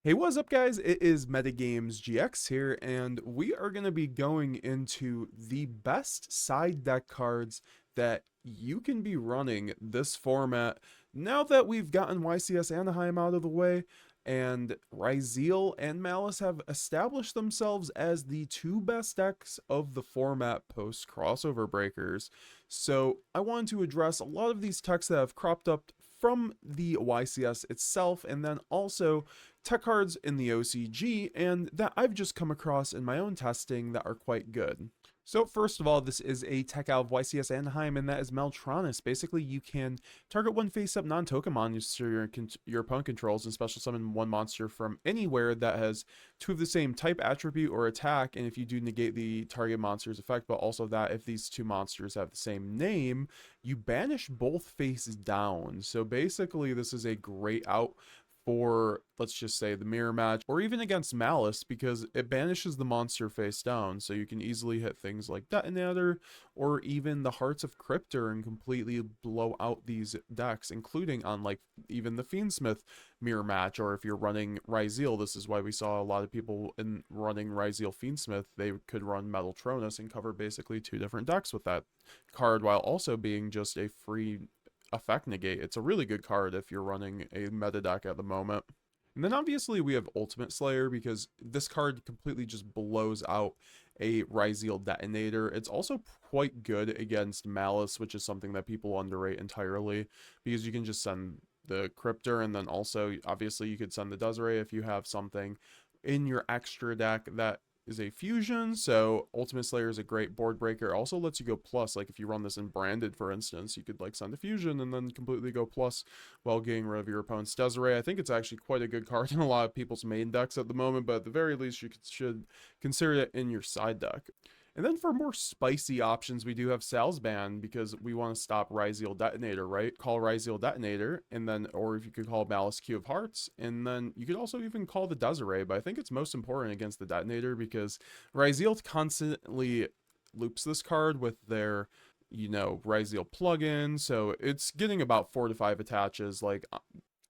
Hey, what's up, guys? It is MetaGamesGX here, and we are going to be going into the best side deck cards that you can be running this format now that we've gotten YCS Anaheim out of the way, and Ryzeal and Malice have established themselves as the two best decks of the format post crossover breakers. So I wanted to address a lot of these techs that have cropped up from the YCS itself, and then also tech cards in the OCG and that I've just come across in my own testing that are quite good. So first of all, this is a tech out of YCS Anaheim, and that is Meltronis. Basically, you can target one face-up non-token monster your opponent controls and special summon one monster from anywhere that has two of the same type, attribute, or attack, and if you do negate the target monster's effect, but also that if these two monsters have the same name, you banish both faces down. So basically, this is a great out for, let's just say, the mirror match, or even against Malice, because it banishes the monster face down, so you can easily hit things like Detonator, or even the Hearts of Cryptor, and completely blow out these decks, including on, like, even the Fiendsmith mirror match, or if you're running Ryzeal. This is why we saw a lot of people in running Ryzeal Fiendsmith, they could run Meltronis and cover basically two different decks with that card, while also being just a free effect negate. It's a really good card if you're running a meta deck at the moment. And then obviously we have Ultimate Slayer, because this card completely just blows out a Ryzeal Detonator. It's also quite good against Malice, which is something that people underrate entirely, because you can just send the Cryptor, and then also obviously you could send the Desiree if you have something in your extra deck that is a fusion. So Ultimate Slayer is a great board breaker. Also lets you go plus, like if you run this in branded, for instance, you could like send a fusion and then completely go plus while getting rid of your opponent's Desiree. I think it's actually quite a good card in a lot of people's main decks at the moment, but at the very least you should consider it in your side deck. And then for more spicy options, we do have Salzban, because we want to stop Ryzeal Detonator, right? Call Ryzeal Detonator, and then, or if you could call Malice Q of Hearts, and then you could also even call the Desiree, but I think it's most important against the Detonator, because Ryzeal constantly loops this card with their, Ryzeal plugin, so it's getting about 4 to 5 attaches. Like,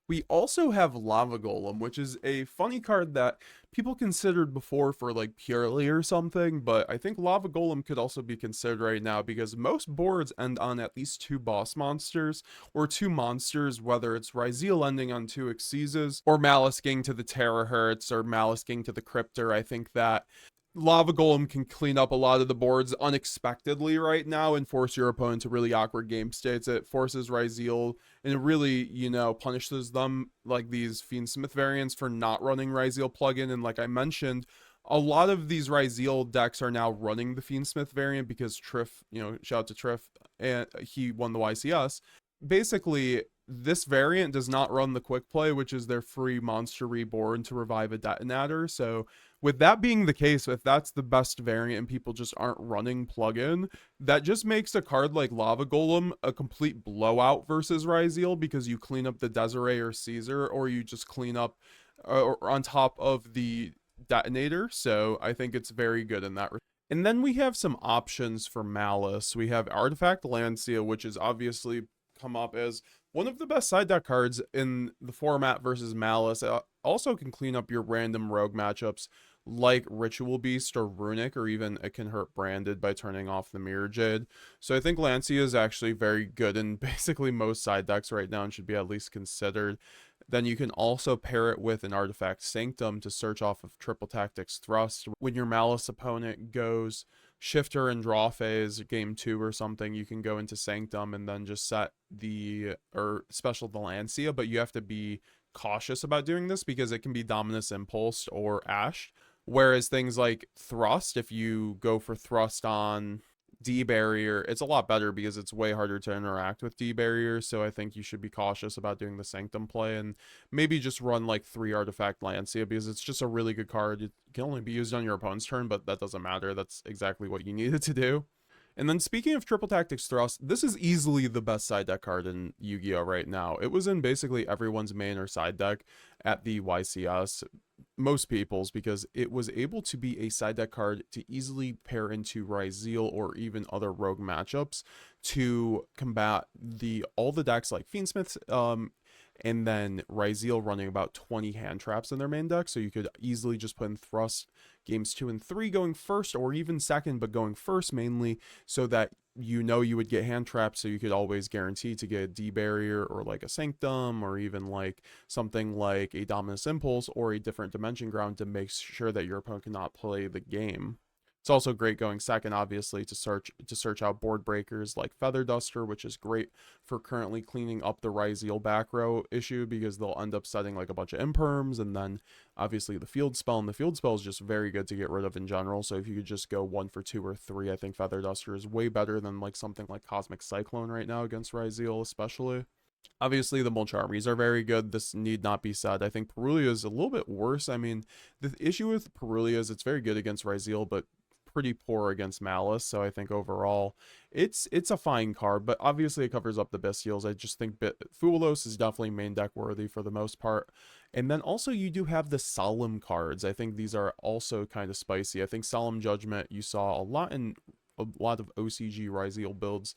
we also have Lava Golem, which is a funny card that people considered before for like purely or something, but I think Lava Golem could also be considered right now, because most boards end on at least two boss monsters, or two monsters, whether it's Ryzeal ending on two Exizes, or Malice getting to the Terahertz, or Malice getting to the Cryptor. I think that Lava Golem can clean up a lot of the boards unexpectedly right now and force your opponent to really awkward game states. It forces Ryzeal, and it really, punishes them, like these Fiendsmith variants, for not running Ryzeal plugin. And like I mentioned, a lot of these Ryzeal decks are now running the Fiendsmith variant, because Triff, shout out to Triff, and he won the YCS. Basically, this variant does not run the quick play, which is their free monster reborn to revive a detonator. So with that being the case, if that's the best variant and people just aren't running plugin, that just makes a card like Lava Golem a complete blowout versus Ryzeal, because you clean up the Desiree or Caesar, or you just clean up or on top of the detonator. So I think it's very good in that. And then we have some options for Malice. We have Artifact Lancia, which is obviously come up as one of the best side deck cards in the format versus Malice. It also can clean up your random rogue matchups like Ritual Beast or Runic, or even it can hurt Branded by turning off the Mirror Jade. So I think Lancia is actually very good in basically most side decks right now, and should be at least considered. Then you can also pair it with an Artifact Sanctum to search off of Triple Tactics Thrust. When your Malice opponent goes Shifter and Draw phase, game 2 or something, you can go into Sanctum and then just set or special the Lancia, but you have to be cautious about doing this, because it can be Dominus Impulse or Ash. Whereas things like Thrust, if you go for Thrust on D-Barrier, it's a lot better, because it's way harder to interact with D-Barrier. So I think you should be cautious about doing the Sanctum play, and maybe just run like 3 Artifact Lancia, because it's just a really good card. It can only be used on your opponent's turn, but that doesn't matter. That's exactly what you needed to do. And then speaking of Triple Tactics Thrust, this is easily the best side deck card in Yu-Gi-Oh! Right now. It was in basically everyone's main or side deck at the YCS, most people's, because it was able to be a side deck card to easily pair into Ryzeal or even other rogue matchups to combat all the decks like Fiendsmiths, and then Ryziel running about 20 hand traps in their main deck, so you could easily just put in Thrust games 2 and 3 going first, or even second, but going first mainly, so that you know you would get hand traps, so you could always guarantee to get a D barrier or like a Sanctum, or even like something like a Dominus Impulse or a different Dimension Ground to make sure that your opponent cannot play the game. It's also great going second, obviously, to search out board breakers like Feather Duster, which is great for currently cleaning up the Ryziel back row issue, because they'll end up setting like a bunch of imperms, and then obviously the field spell, and the field spell is just very good to get rid of in general. So if you could just go 1 for 2 or 3, I think Feather Duster is way better than like something like Cosmic Cyclone right now against Ryziel, especially. Obviously, the Mulcharmies are very good. This need not be said. I think Purrely is a little bit worse. I mean, the issue with Purrely is it's very good against Ryziel, but pretty poor against Malice. So I think overall, it's a fine card, but obviously it covers up the Bystials. I just think Fuwalos is definitely main deck worthy for the most part. And then also you do have the Solemn cards. I think these are also kind of spicy. I think Solemn Judgment you saw a lot of OCG Ryziel builds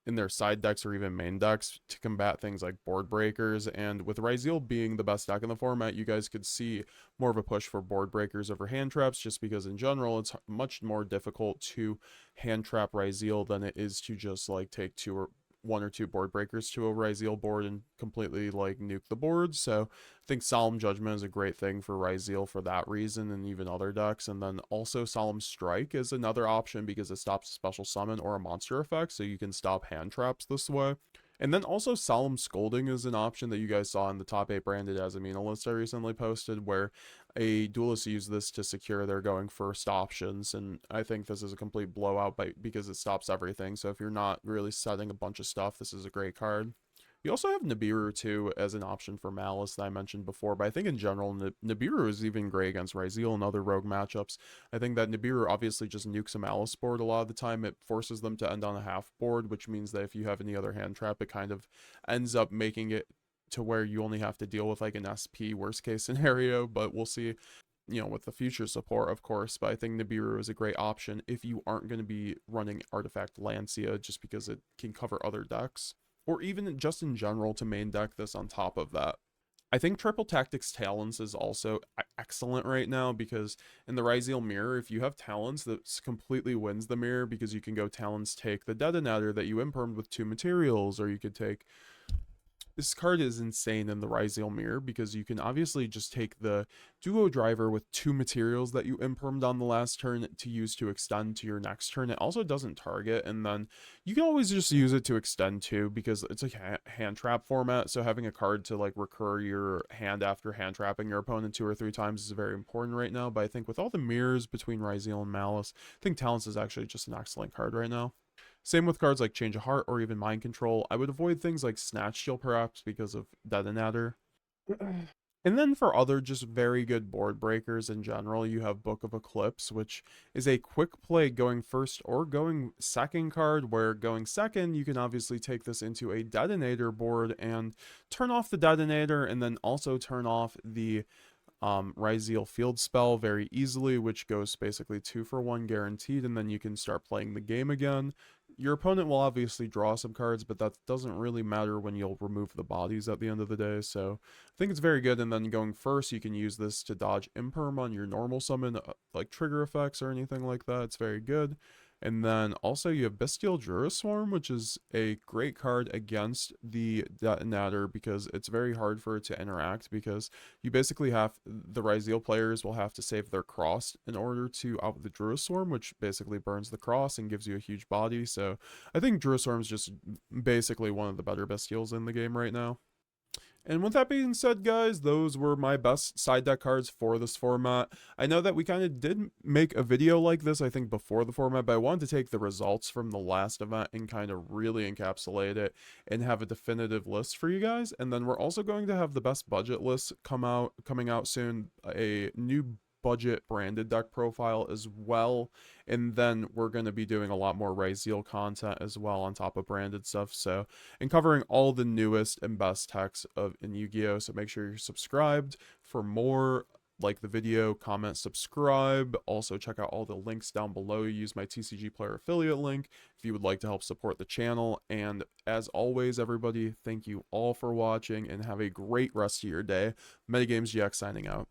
in their side decks or even main decks to combat things like Boardbreakers. And with Ryziel being the best deck in the format, you guys could see more of a push for Boardbreakers over hand traps, just because in general it's much more difficult to hand trap Ryziel than it is to just like take 1 or 2 Boardbreakers to a Ryziel board and completely like nuke the board. So I think Solemn Judgment is a great thing for Ryziel for that reason, and even other decks. And then also Solemn Strike is another option because it stops a special summon or a monster effect, so you can stop hand traps this way. And then also Solemn Scolding is an option that you guys saw in the top 8 branded as Amina list I recently posted, where a duelist used this to secure their going first options. And I think this is a complete blowout because it stops everything. So if you're not really setting a bunch of stuff, this is a great card. You also have Nibiru too as an option for Malice that I mentioned before, but I think in general Nibiru is even great against Ryziel and other rogue matchups. I think that Nibiru obviously just nukes a Malice board a lot of the time. It forces them to end on a half board, which means that if you have any other hand trap, it kind of ends up making it to where you only have to deal with like an SP worst case scenario, but we'll see, with the future support, of course. But I think Nibiru is a great option if you aren't going to be running Artifact Lancia, just because it can cover other decks, or even just in general to main deck this on top of that. I think Triple Tactics Talents is also excellent right now, because in the Ryziel mirror, if you have Talents, that completely wins the mirror, because you can go Talents, take the Detonator that you impermed with 2 materials, or you could take... This card is insane in the Ryziel mirror, because you can obviously just take the Duo Driver with 2 materials that you impermed on the last turn to use to extend to your next turn. It also doesn't target, and then you can always just use it to extend too, because it's a hand trap format, so having a card to like recur your hand after hand trapping your opponent 2 or 3 times is very important right now. But I think with all the mirrors between Ryziel and Malice, I think Talents is actually just an excellent card right now. Same with cards like Change of Heart or even Mind Control. I would avoid things like Snatch Steal perhaps because of Detonator. And then for other just very good board breakers in general, you have Book of Eclipse, which is a quick play going first or going second card, where going second, you can obviously take this into a Detonator board and turn off the Detonator, and then also turn off the Ryziel field spell very easily, which goes basically 2 for 1 guaranteed, and then you can start playing the game again. Your opponent will obviously draw some cards, but that doesn't really matter when you'll remove the bodies at the end of the day, so I think it's very good. And then going first, you can use this to dodge imperm on your normal summon, like trigger effects or anything like that. It's very good. And then also you have Bystial Swarm, which is a great card against the Detonator, because it's very hard for it to interact, because you basically have, the Ryziel players will have to save their cross in order to out the Swarm, which basically burns the cross and gives you a huge body. So I think Swarm is just basically one of the better Bystials in the game right now. And with that being said, guys, those were my best side deck cards for this format. I know that we kind of did make a video like this, I think, before the format, but I wanted to take the results from the last event and kind of really encapsulate it and have a definitive list for you guys. And then we're also going to have the best budget list coming out soon, a new budget branded deck profile as well, and then we're going to be doing a lot more Ryziel content as well on top of branded stuff, so, and covering all the newest and best techs in Yu-Gi-Oh, so make sure you're subscribed for more like the video, comment, subscribe. Also, check out all the links down below. Use my TCG Player affiliate link if you would like to help support the channel. And as always, everybody, thank you all for watching and have a great rest of your day. MetaGamesGX signing out.